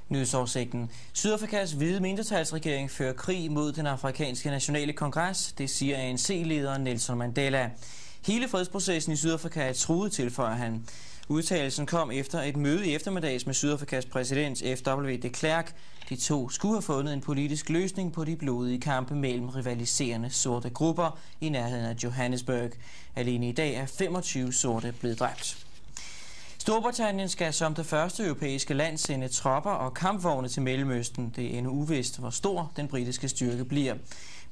Nyhedsoversigten. Sydafrikas hvide mindretalsregering fører krig mod den afrikanske nationale kongres, det siger ANC-lederen Nelson Mandela. Hele fredsprocessen i Sydafrika er truet, tilføjer han. Udtalelsen kom efter et møde i eftermiddags med Sydafrikas præsident F.W. de Klerk. De to skulle have fundet en politisk løsning på de blodige kampe mellem rivaliserende sorte grupper i nærheden af Johannesburg. Alene i dag er 25 sorte blevet dræbt. Storbritannien skal som det første europæiske land sende tropper og kampvogne til Mellemøsten. Det er endnu uvist, hvor stor den britiske styrke bliver.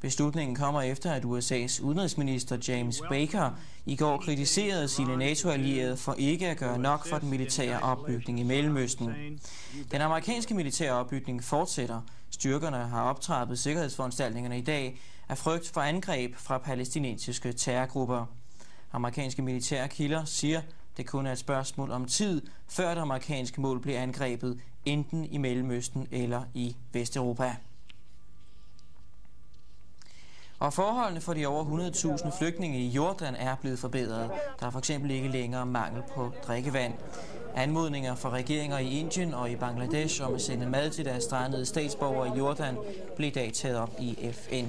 Beslutningen kommer efter, at USA's udenrigsminister James Baker i går kritiserede sine NATO-allierede for ikke at gøre nok for den militære opbygning i Mellemøsten. Den amerikanske militære opbygning fortsætter. Styrkerne har optrappet sikkerhedsforanstaltningerne i dag af frygt for angreb fra palæstinensiske terrorgrupper. Amerikanske militære kilder siger, det kun er et spørgsmål om tid, før det amerikanske mål bliver angrebet, enten i Mellemøsten eller i Vesteuropa. Og forholdene for de over 100.000 flygtninge i Jordan er blevet forbedret. Der er for eksempel ikke længere mangel på drikkevand. Anmodninger fra regeringer i Indien og i Bangladesh om at sende mad til deres strandede statsborgere i Jordan blev i dag taget op i FN.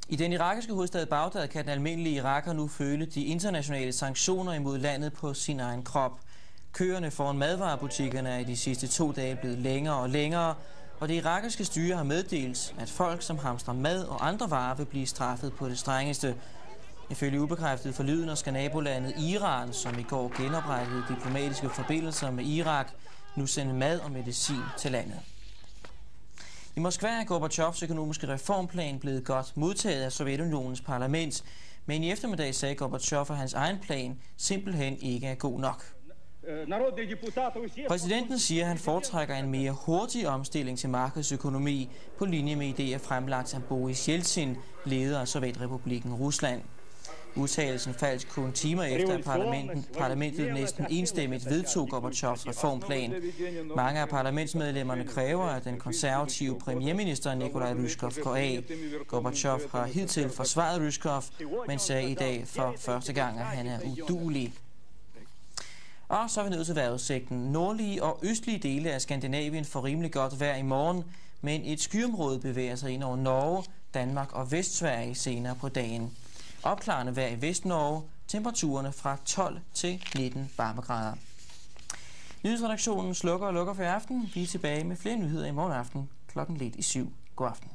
I den irakiske hovedstad Bagdad kan den almindelige iraker nu føle de internationale sanktioner imod landet på sin egen krop. Køerne foran madvarebutikkerne er i de sidste 2 dage blevet længere og længere, og det irakiske styre har meddelt, at folk, som hamstrer mad og andre varer, vil blive straffet på det strengeste. Ifølge ubekræftede forlydender skal nabolandet Iran, som i går genoprettede diplomatiske forbindelser med Irak, nu sende mad og medicin til landet. I Moskva er Gorbachevs økonomiske reformplan blevet godt modtaget af Sovjetunionens parlament, men i eftermiddag sagde Gorbachev, at hans egen plan simpelthen ikke er god nok. Præsidenten siger, at han foretrækker en mere hurtig omstilling til markedsøkonomi på linje med idéer fremlagt af Boris Jeltsin, leder af Sovjetrepublikken Rusland. Udtalelsen faldt kun timer efter, at parlamentet næsten enstemmigt vedtog Gorbachevs reformplan. Mange af parlamentsmedlemmerne kræver, at den konservative premierminister Nikolaj Ryzhkov går af. Gorbachev har hidtil forsvaret Ryzhkov, men sagde i dag for første gang, at han er uduelig. Og så er vi nødt til vejrudsigten. Nordlige og østlige dele af Skandinavien får rimelig godt vejr i morgen, men et skyområde bevæger sig ind over Norge, Danmark og Vestsverige senere på dagen. Opklarende vejr i Vestnorge, temperaturerne fra 12 til 19 varmegrader. Nyhedsredaktionen slukker og lukker for i aften. Vi er tilbage med flere nyheder i morgen aften kl. 7. God aften.